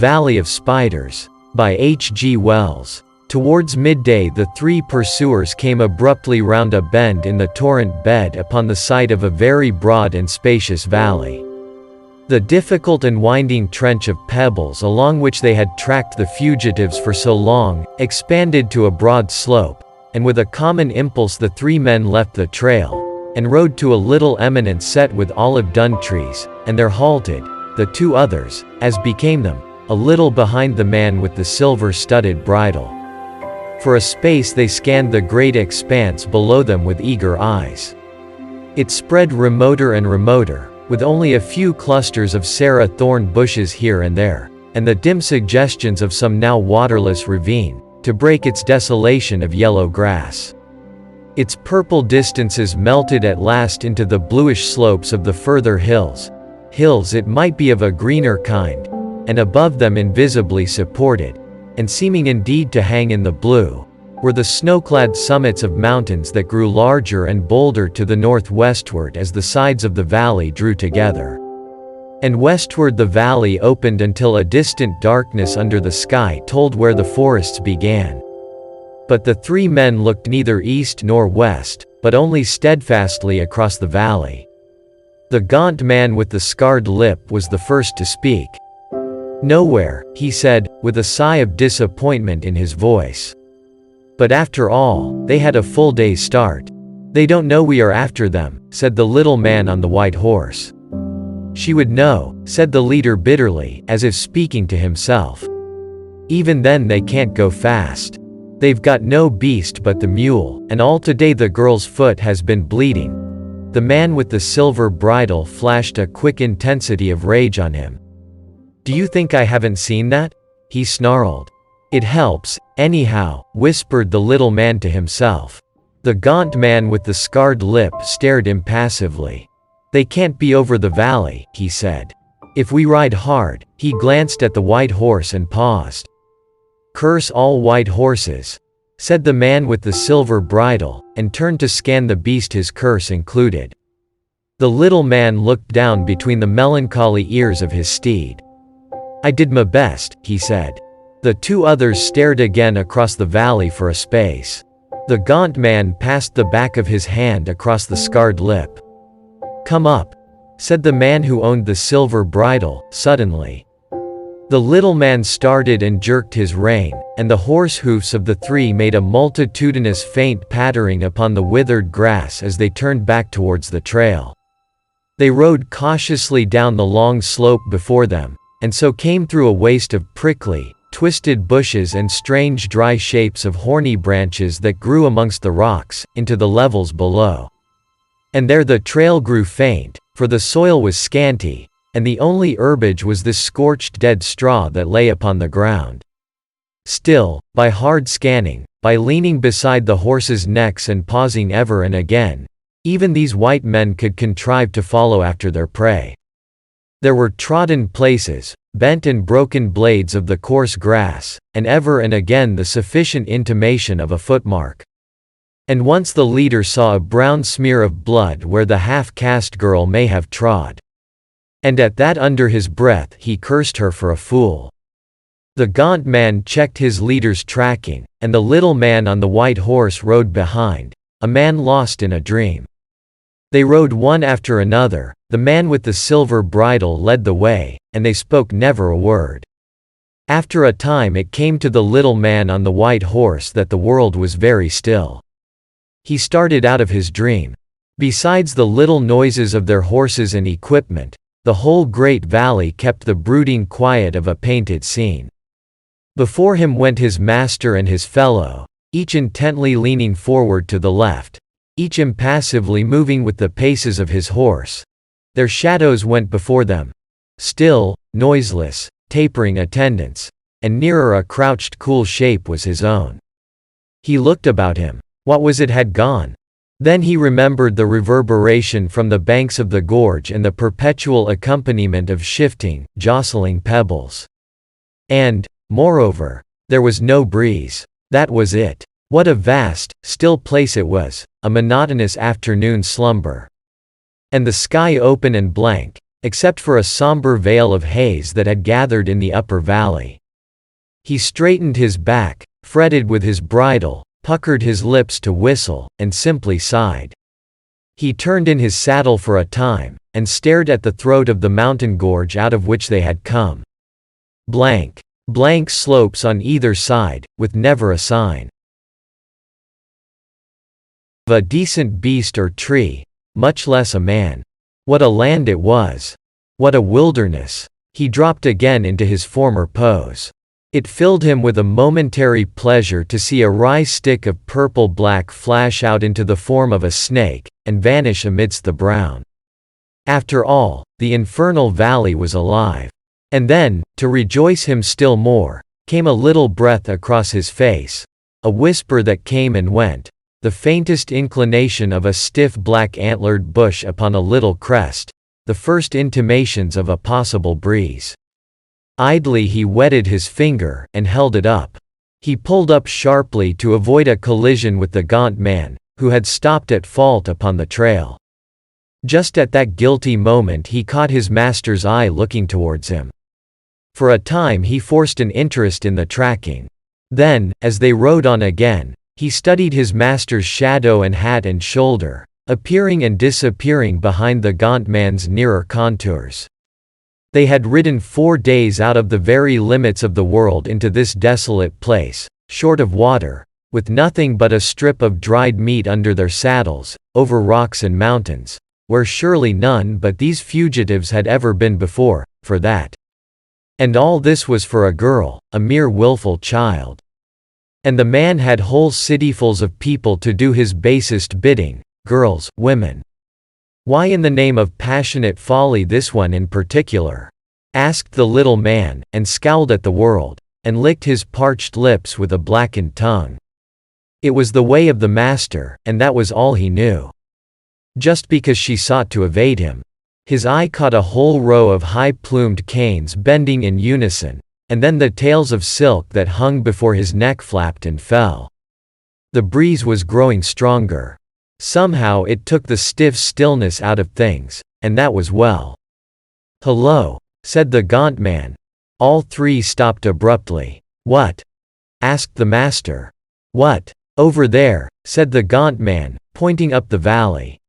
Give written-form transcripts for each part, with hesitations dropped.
Valley of Spiders, by H. G. Wells. Towards midday the three pursuers came abruptly round a bend in the torrent bed upon the sight of a very broad and spacious valley. The difficult and winding trench of pebbles along which they had tracked the fugitives for so long, expanded to a broad slope, and with a common impulse the three men left the trail, and rode to a little eminence set with olive dun trees, and there halted, the two others, as became them, a little behind the man with the silver-studded bridle. For a space they scanned the great expanse below them with eager eyes. It spread remoter and remoter, with only a few clusters of Sarah thorn bushes here and there, and the dim suggestions of some now waterless ravine, to break its desolation of yellow grass. Its purple distances melted at last into the bluish slopes of the further hills, hills it might be of a greener kind, and above them invisibly supported, and seeming indeed to hang in the blue, were the snow-clad summits of mountains that grew larger and bolder to the northwestward as the sides of the valley drew together. And westward the valley opened until a distant darkness under the sky told where the forests began. But the three men looked neither east nor west, but only steadfastly across the valley. The gaunt man with the scarred lip was the first to speak. "Nowhere," he said, with a sigh of disappointment in his voice. "But after all, they had a full day's start. They don't know we are after them," said the little man on the white horse. "She would know," said the leader bitterly, as if speaking to himself. "Even then they can't go fast. They've got no beast but the mule, and all today the girl's foot has been bleeding." The man with the silver bridle flashed a quick intensity of rage on him. "Do you think I haven't seen that?" he snarled. "It helps, anyhow," whispered the little man to himself. The gaunt man with the scarred lip stared impassively. "They can't be over the valley," he said. "If we ride hard," he glanced at the white horse and paused. "Curse all white horses," said the man with the silver bridle, and turned to scan the beast his curse included. The little man looked down between the melancholy ears of his steed. "I did my best," he said. The two others stared again across the valley for a space. The gaunt man passed the back of his hand across the scarred lip. "Come up," said the man who owned the silver bridle, suddenly. The little man started and jerked his rein, and the horse hoofs of the three made a multitudinous faint pattering upon the withered grass as they turned back towards the trail. They rode cautiously down the long slope before them, and so came through a waste of prickly, twisted bushes and strange dry shapes of horny branches that grew amongst the rocks, into the levels below. And there the trail grew faint, for the soil was scanty, and the only herbage was this scorched dead straw that lay upon the ground. Still, by hard scanning, by leaning beside the horses' necks and pausing ever and again, even these white men could contrive to follow after their prey. There were trodden places, bent and broken blades of the coarse grass, and ever and again the sufficient intimation of a footmark. And once the leader saw a brown smear of blood where the half-caste girl may have trod. And at that under his breath he cursed her for a fool. The gaunt man checked his leader's tracking, and the little man on the white horse rode behind, a man lost in a dream. They rode one after another, the man with the silver bridle led the way, and they spoke never a word. After a time it came to the little man on the white horse that the world was very still. He started out of his dream. Besides the little noises of their horses and equipment, the whole great valley kept the brooding quiet of a painted scene. Before him went his master and his fellow, each intently leaning forward to the left, each impassively moving with the paces of his horse. Their shadows went before them, still, noiseless, tapering attendants, and nearer a crouched cool shape was his own. He looked about him. What was it had gone? Then he remembered the reverberation from the banks of the gorge and the perpetual accompaniment of shifting, jostling pebbles. And, moreover, there was no breeze. That was it. What a vast, still place it was, a monotonous afternoon slumber. And the sky open and blank, except for a somber veil of haze that had gathered in the upper valley. He straightened his back, fretted with his bridle, puckered his lips to whistle, and simply sighed. He turned in his saddle for a time, and stared at the throat of the mountain gorge out of which they had come. Blank slopes on either side, with never a sign of a decent beast or tree, much less a man. What a land it was! What a wilderness! He dropped again into his former pose. It filled him with a momentary pleasure to see a wry stick of purple-black flash out into the form of a snake, and vanish amidst the brown. After all, the infernal valley was alive. And then, to rejoice him still more, came a little breath across his face, a whisper that came and went, the faintest inclination of a stiff black-antlered bush upon a little crest, the first intimations of a possible breeze. Idly he wetted his finger, and held it up. He pulled up sharply to avoid a collision with the gaunt man, who had stopped at fault upon the trail. Just at that guilty moment he caught his master's eye looking towards him. For a time he forced an interest in the tracking. Then, as they rode on again, he studied his master's shadow and hat and shoulder, appearing and disappearing behind the gaunt man's nearer contours. They had ridden 4 days out of the very limits of the world into this desolate place, short of water, with nothing but a strip of dried meat under their saddles, over rocks and mountains, where surely none but these fugitives had ever been before, for that. And all this was for a girl, a mere willful child. And the man had whole cityfuls of people to do his basest bidding, girls, women. Why in the name of passionate folly this one in particular? Asked the little man, and scowled at the world, and licked his parched lips with a blackened tongue. It was the way of the master, and that was all he knew. Just because she sought to evade him. His eye caught a whole row of high-plumed canes bending in unison, and then the tails of silk that hung before his neck flapped and fell. The breeze was growing stronger. Somehow it took the stiff stillness out of things, and that was well. "Hello," said the gaunt man. All three stopped abruptly. "What?" asked the master. "What?" "Over there," said the gaunt man, pointing up the valley.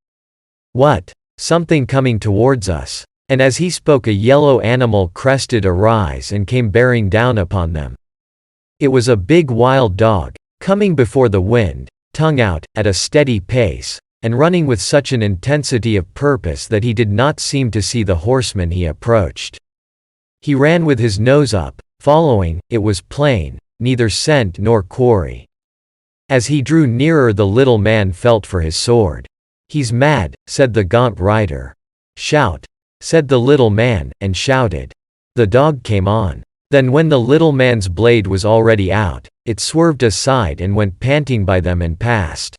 "What?" "Something coming towards us." And as he spoke a yellow animal crested a rise and came bearing down upon them. It was a big wild dog, coming before the wind, tongue out, at a steady pace, and running with such an intensity of purpose that he did not seem to see the horseman he approached. He ran with his nose up, following, it was plain, neither scent nor quarry. As he drew nearer the little man felt for his sword. "He's mad," said the gaunt rider. "Shout," said the little man, and shouted. The dog came on. Then when the little man's blade was already out, it swerved aside and went panting by them and passed.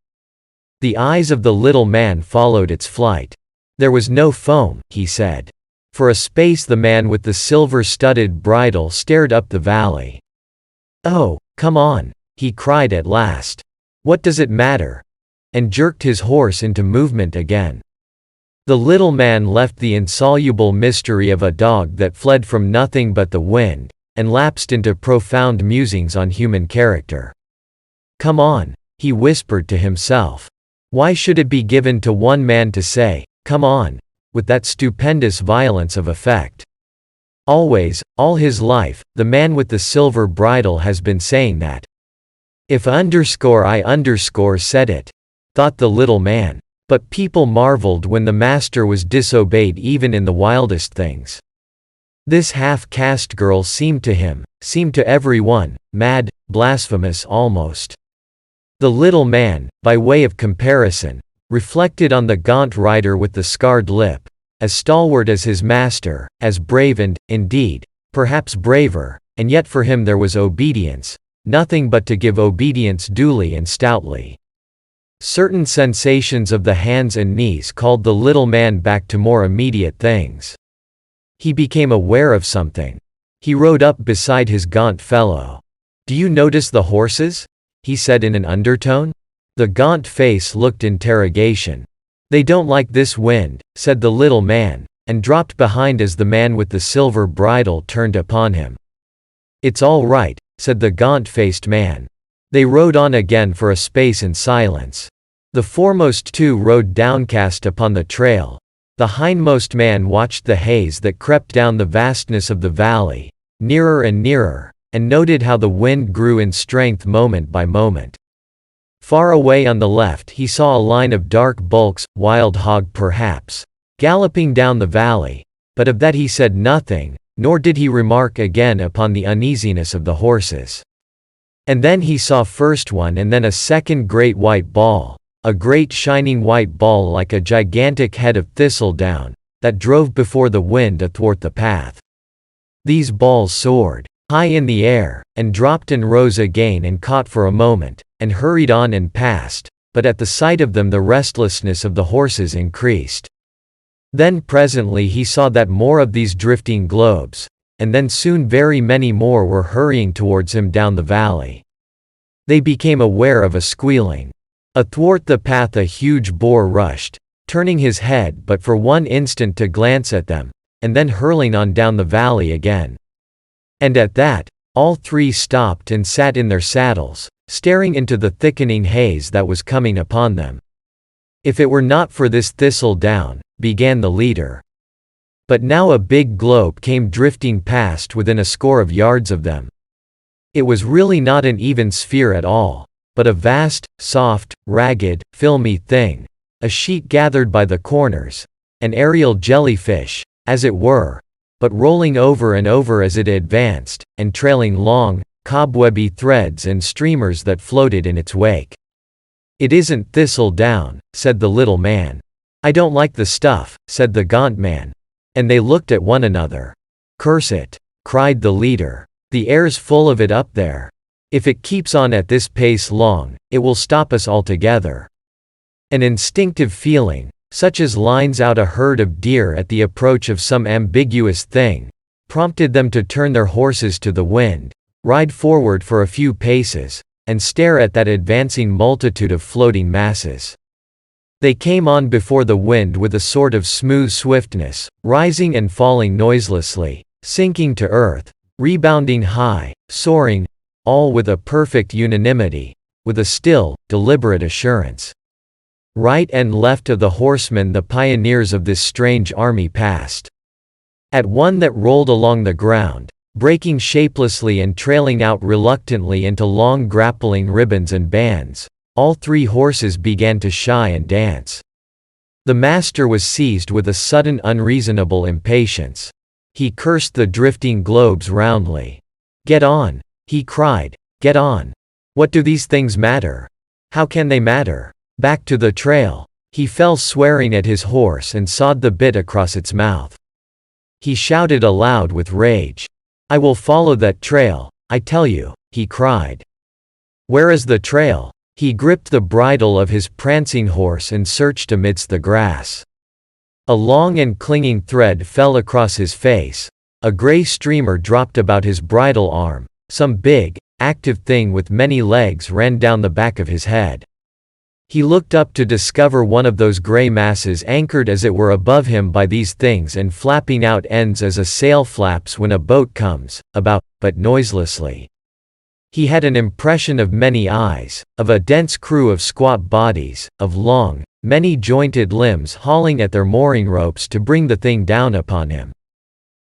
The eyes of the little man followed its flight. There was no foam, he said. For a space the man with the silver-studded bridle stared up the valley. "Oh, come on," he cried at last. "What does it matter?" and jerked his horse into movement again. The little man left the insoluble mystery of a dog that fled from nothing but the wind, and lapsed into profound musings on human character. "Come on," he whispered to himself. Why should it be given to one man to say, "Come on," with that stupendous violence of effect? Always, all his life, the man with the silver bridle has been saying that. If I said it, thought the little man. But people marveled when the master was disobeyed even in the wildest things. This half-caste girl seemed to everyone, mad, blasphemous almost. The little man, by way of comparison, reflected on the gaunt rider with the scarred lip, as stalwart as his master, as brave and, indeed, perhaps braver, and yet for him there was obedience, nothing but to give obedience duly and stoutly. Certain sensations of the hands and knees called the little man back to more immediate things. He became aware of something. He rode up beside his gaunt fellow. "Do you notice the horses?" he said in an undertone. The gaunt face looked interrogation. "They don't like this wind," said the little man, and dropped behind as the man with the silver bridle turned upon him. "It's all right," said the gaunt-faced man. They rode on again for a space in silence. The foremost two rode downcast upon the trail. The hindmost man watched the haze that crept down the vastness of the valley, nearer and nearer, and noted how the wind grew in strength moment by moment. Far away on the left he saw a line of dark bulks, wild hog perhaps, galloping down the valley, but of that he said nothing, nor did he remark again upon the uneasiness of the horses. And then he saw first one and then a second great white ball, a great shining white ball like a gigantic head of thistledown, that drove before the wind athwart the path. These balls soared high in the air, and dropped and rose again and caught for a moment, and hurried on and passed, but at the sight of them the restlessness of the horses increased. Then presently he saw that more of these drifting globes, and then soon very many more were hurrying towards him down the valley. They became aware of a squealing. Athwart the path a huge boar rushed, turning his head but for one instant to glance at them, and then hurling on down the valley again. And at that, all three stopped and sat in their saddles, staring into the thickening haze that was coming upon them. "If it were not for this thistledown," began the leader. But now a big globe came drifting past within a score of yards of them. It was really not an even sphere at all, but a vast, soft, ragged, filmy thing, a sheet gathered by the corners, an aerial jellyfish, as it were, but rolling over and over as it advanced, and trailing long, cobwebby threads and streamers that floated in its wake. "It isn't thistledown," said the little man. "I don't like the stuff," said the gaunt man. And they looked at one another. "Curse it," cried the leader. "The air's full of it up there. If it keeps on at this pace long, it will stop us altogether." An instinctive feeling, such as lines out a herd of deer at the approach of some ambiguous thing, prompted them to turn their horses to the wind, ride forward for a few paces, and stare at that advancing multitude of floating masses. They came on before the wind with a sort of smooth swiftness, rising and falling noiselessly, sinking to earth, rebounding high, soaring, all with a perfect unanimity, with a still, deliberate assurance. Right and left of the horsemen the pioneers of this strange army passed. At one that rolled along the ground, breaking shapelessly and trailing out reluctantly into long grappling ribbons and bands, all three horses began to shy and dance. The master was seized with a sudden unreasonable impatience. He cursed the drifting globes roundly. "Get on," he cried, "get on. What do these things matter? How can they matter? Back to the trail." He fell swearing at his horse and sawed the bit across its mouth. He shouted aloud with rage. "I will follow that trail, I tell you," he cried. "Where is the trail?" He gripped the bridle of his prancing horse and searched amidst the grass. A long and clinging thread fell across his face, a gray streamer dropped about his bridle arm, some big, active thing with many legs ran down the back of his head. He looked up to discover one of those gray masses anchored as it were above him by these things and flapping out ends as a sail flaps when a boat comes about, but noiselessly. He had an impression of many eyes, of a dense crew of squat bodies, of long, many-jointed limbs hauling at their mooring ropes to bring the thing down upon him.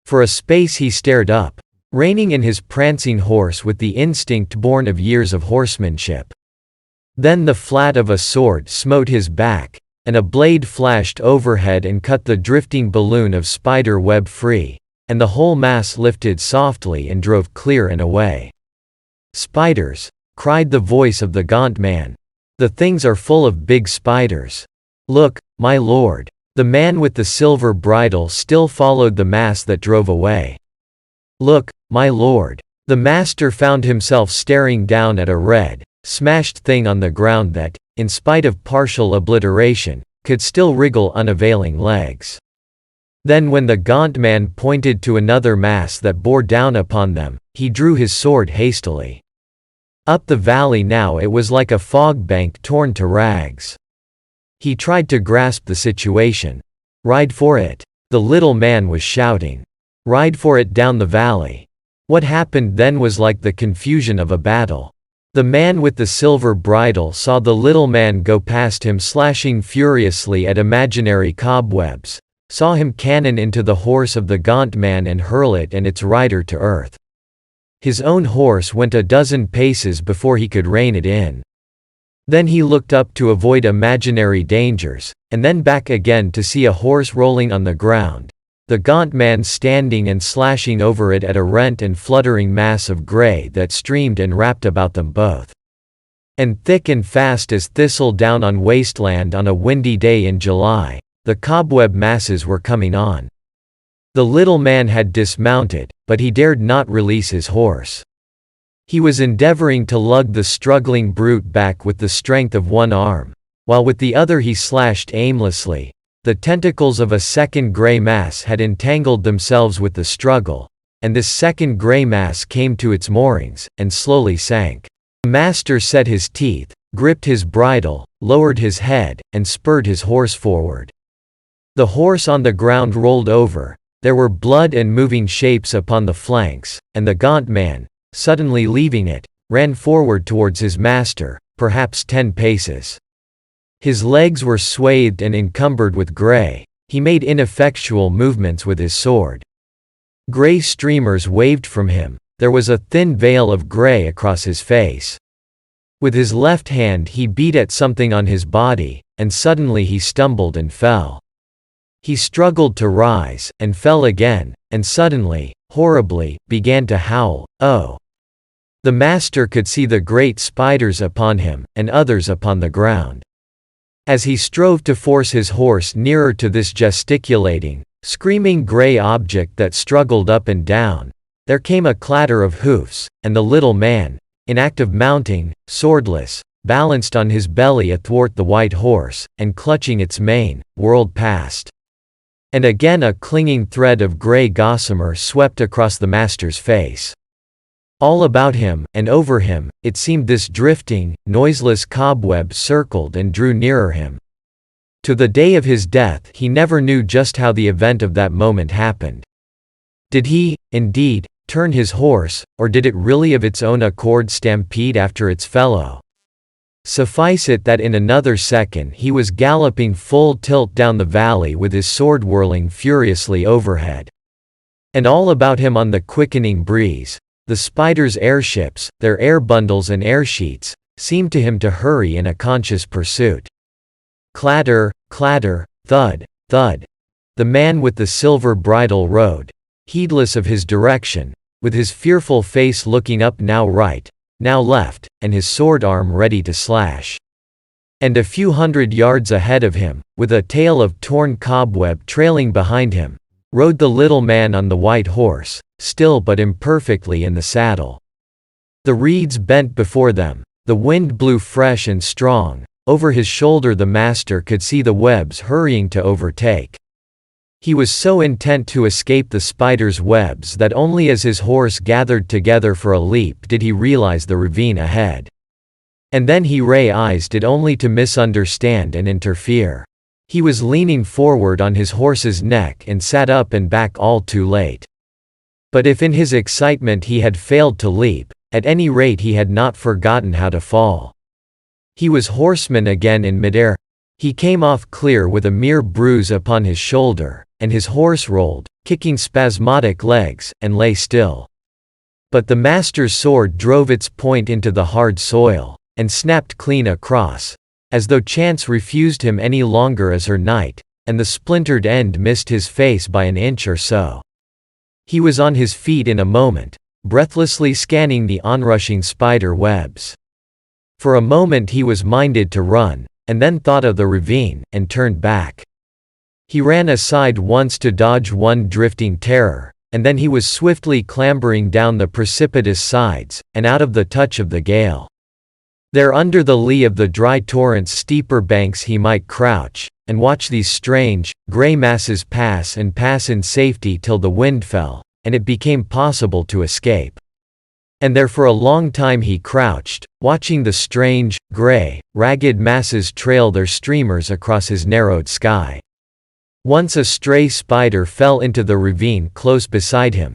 For a space he stared up, reining in his prancing horse with the instinct born of years of horsemanship. Then the flat of a sword smote his back, and a blade flashed overhead and cut the drifting balloon of spider web free, and the whole mass lifted softly and drove clear and away. "Spiders!" cried the voice of the gaunt man. "The things are full of big spiders. Look, my lord." The man with the silver bridle still followed the mass that drove away. "Look, my lord." The master found himself staring down at a red, smashed thing on the ground that, in spite of partial obliteration, could still wriggle unavailing legs. Then when the gaunt man pointed to another mass that bore down upon them, he drew his sword hastily. Up the valley now it was like a fog bank torn to rags. He tried to grasp the situation. Ride for it. The little man was shouting, "Ride for it down the valley." What happened then was like the confusion of a battle. The man with the silver bridle saw the little man go past him slashing furiously at imaginary cobwebs, saw him cannon into the horse of the gaunt man and hurl it and its rider to earth. His own horse went a dozen paces before he could rein it in. Then he looked up to avoid imaginary dangers, and then back again to see a horse rolling on the ground, the gaunt man standing and slashing over it at a rent and fluttering mass of gray that streamed and wrapped about them both. And thick and fast as thistle down on wasteland on a windy day in July, the cobweb masses were coming on. The little man had dismounted, but he dared not release his horse. He was endeavoring to lug the struggling brute back with the strength of one arm, while with the other he slashed aimlessly. The tentacles of a second gray mass had entangled themselves with the struggle, and this second gray mass came to its moorings, and slowly sank. The master set his teeth, gripped his bridle, lowered his head, and spurred his horse forward. The horse on the ground rolled over, there were blood and moving shapes upon the flanks, and the gaunt man, suddenly leaving it, ran forward towards his master, perhaps 10 paces. His legs were swathed and encumbered with gray, he made ineffectual movements with his sword. Gray streamers waved from him, there was a thin veil of gray across his face. With his left hand he beat at something on his body, and suddenly he stumbled and fell. He struggled to rise, and fell again, and suddenly, horribly, began to howl, "Oh!" The master could see the great spiders upon him, and others upon the ground. As he strove to force his horse nearer to this gesticulating, screaming gray object that struggled up and down, there came a clatter of hoofs, and the little man, in act of mounting, swordless, balanced on his belly athwart the white horse, and clutching its mane, whirled past. And again a clinging thread of gray gossamer swept across the master's face. All about him, and over him, it seemed this drifting, noiseless cobweb circled and drew nearer him. To the day of his death he never knew just how the event of that moment happened. Did he, indeed, turn his horse, or did it really of its own accord stampede after its fellow? Suffice it that in another second he was galloping full tilt down the valley with his sword whirling furiously overhead. And all about him on the quickening breeze, the spiders' airships, their air bundles and air sheets, seemed to him to hurry in a conscious pursuit. Clatter, clatter, thud, thud. The man with the silver bridle rode, heedless of his direction, with his fearful face looking up now right, now left, and his sword arm ready to slash. And a few hundred yards ahead of him, with a tail of torn cobweb trailing behind him, rode the little man on the white horse, still but imperfectly in the saddle. The reeds bent before them, the wind blew fresh and strong, over his shoulder the master could see the webs hurrying to overtake. He was so intent to escape the spider's webs that only as his horse gathered together for a leap did he realize the ravine ahead. And then he realized it only to misunderstand and interfere. He was leaning forward on his horse's neck and sat up and back all too late. But if in his excitement he had failed to leap, at any rate he had not forgotten how to fall. He was horseman again in midair. He came off clear with a mere bruise upon his shoulder, and his horse rolled, kicking spasmodic legs, and lay still. But the master's sword drove its point into the hard soil, and snapped clean across, as though chance refused him any longer as her knight, and the splintered end missed his face by an inch or so. He was on his feet in a moment, breathlessly scanning the onrushing spider webs. For a moment he was minded to run, and then thought of the ravine, and turned back. He ran aside once to dodge one drifting terror, and then he was swiftly clambering down the precipitous sides, and out of the touch of the gale. There under the lee of the dry torrent's steeper banks he might crouch, and watch these strange, gray masses pass and pass in safety till the wind fell, and it became possible to escape. And there for a long time he crouched, watching the strange, gray, ragged masses trail their streamers across his narrowed sky. Once a stray spider fell into the ravine close beside him.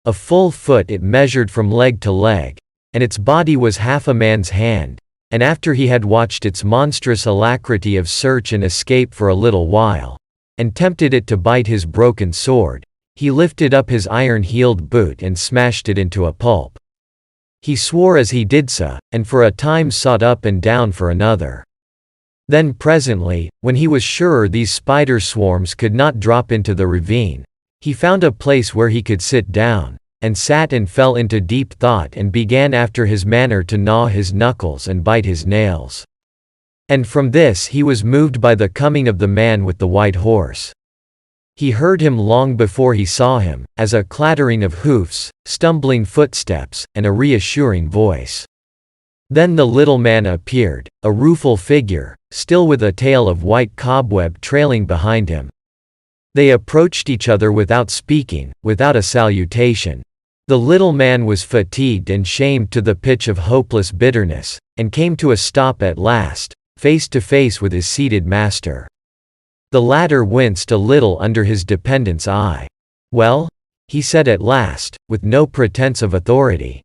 A full foot it measured from leg to leg, and its body was half a man's hand, and after he had watched its monstrous alacrity of search and escape for a little while, and tempted it to bite his broken sword, he lifted up his iron-heeled boot and smashed it into a pulp. He swore as he did so, and for a time sought up and down for another. Then presently, when he was surer these spider swarms could not drop into the ravine, he found a place where he could sit down, and sat and fell into deep thought and began after his manner to gnaw his knuckles and bite his nails. And from this he was moved by the coming of the man with the white horse. He heard him long before he saw him, as a clattering of hoofs, stumbling footsteps, and a reassuring voice. Then the little man appeared, a rueful figure, still with a tail of white cobweb trailing behind him. They approached each other without speaking, without a salutation. The little man was fatigued and shamed to the pitch of hopeless bitterness, and came to a stop at last, face to face with his seated master. The latter winced a little under his dependent's eye. "Well?" he said at last, with no pretense of authority.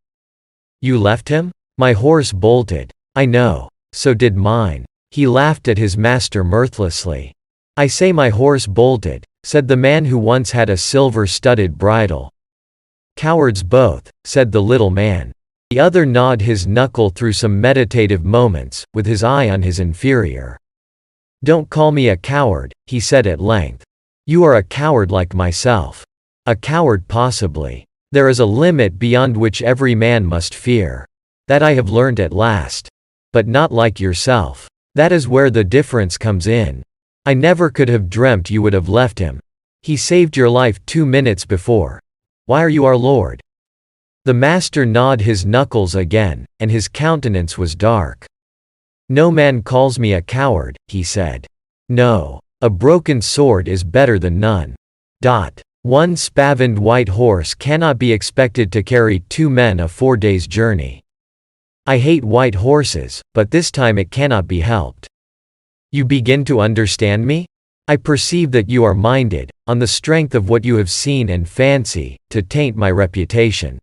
"You left him?" "My horse bolted." "I know. So did mine." He laughed at his master mirthlessly. "I say my horse bolted," said the man who once had a silver-studded bridle. "Cowards both," said the little man. The other gnawed his knuckle through some meditative moments, with his eye on his inferior. "Don't call me a coward," he said at length. "You are a coward like myself." "A coward possibly. There is a limit beyond which every man must fear. That I have learned at last. But not like yourself. That is where the difference comes in. I never could have dreamt you would have left him. He saved your life 2 minutes before. Why are you our lord?" The master gnawed his knuckles again, and his countenance was dark. "No man calls me a coward," he said. "No. A broken sword is better than none. One spavined white horse cannot be expected to carry 2 men a 4 days' journey. I hate white horses, but this time it cannot be helped. You begin to understand me? I perceive that you are minded, on the strength of what you have seen and fancy, to taint my reputation.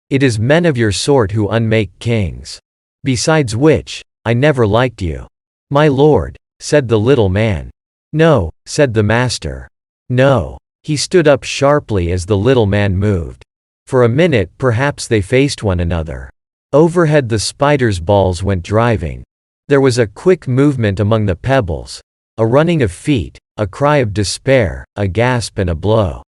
It is men of your sort who unmake kings. Besides which, I never liked you." "My lord," said the little man. "No," said the master. "No." He stood up sharply as the little man moved. For a minute perhaps they faced one another. Overhead the spiders' balls went driving. There was a quick movement among the pebbles, a running of feet, a cry of despair, a gasp and a blow.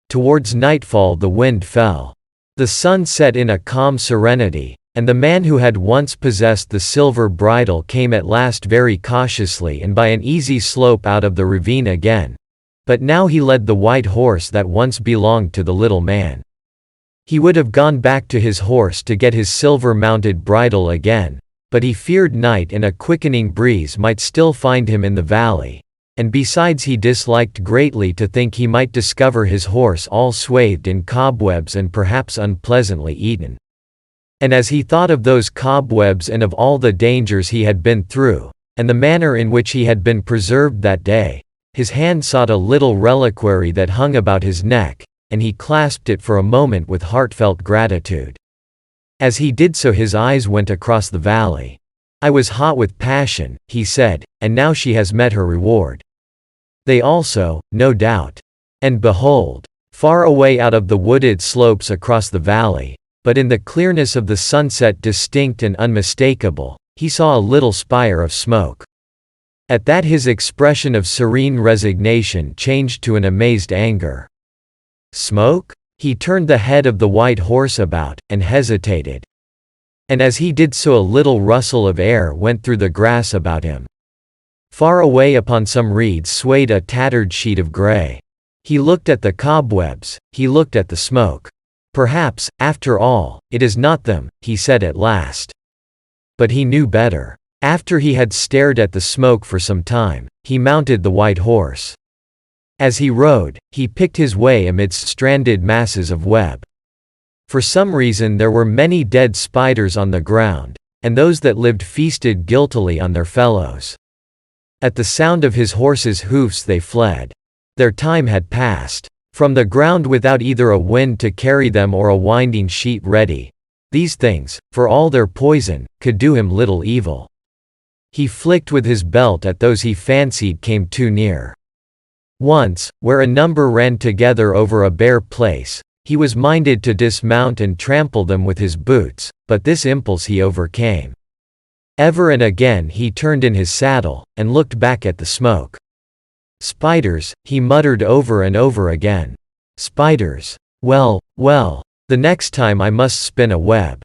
Towards nightfall the wind fell. The sun set in a calm serenity, and the man who had once possessed the silver bridle came at last very cautiously and by an easy slope out of the ravine again. But now he led the white horse that once belonged to the little man. He would have gone back to his horse to get his silver-mounted bridle again, but he feared night and a quickening breeze might still find him in the valley, and besides he disliked greatly to think he might discover his horse all swathed in cobwebs and perhaps unpleasantly eaten. And as he thought of those cobwebs and of all the dangers he had been through, and the manner in which he had been preserved that day, his hand sought a little reliquary that hung about his neck, and he clasped it for a moment with heartfelt gratitude. As he did so his eyes went across the valley. "I was hot with passion," he said, "and now she has met her reward. They also, no doubt." And behold, far away out of the wooded slopes across the valley, but in the clearness of the sunset distinct and unmistakable, he saw a little spire of smoke. At that his expression of serene resignation changed to an amazed anger. "Smoke?" He turned the head of the white horse about, and hesitated. And as he did so a little rustle of air went through the grass about him. Far away upon some reeds swayed a tattered sheet of gray. He looked at the cobwebs, he looked at the smoke. "Perhaps, after all, it is not them," he said at last. But he knew better. After he had stared at the smoke for some time, he mounted the white horse. As he rode, he picked his way amidst stranded masses of web. For some reason there were many dead spiders on the ground, and those that lived feasted guiltily on their fellows. At the sound of his horse's hoofs they fled. Their time had passed. From the ground without either a wind to carry them or a winding sheet ready. These things, for all their poison, could do him little evil. He flicked with his belt at those he fancied came too near. Once, where a number ran together over a bare place, he was minded to dismount and trample them with his boots, but this impulse he overcame. Ever and again he turned in his saddle, and looked back at the smoke. Spiders, he muttered over and over again. Spiders. Well, well. The next time I must spin a web.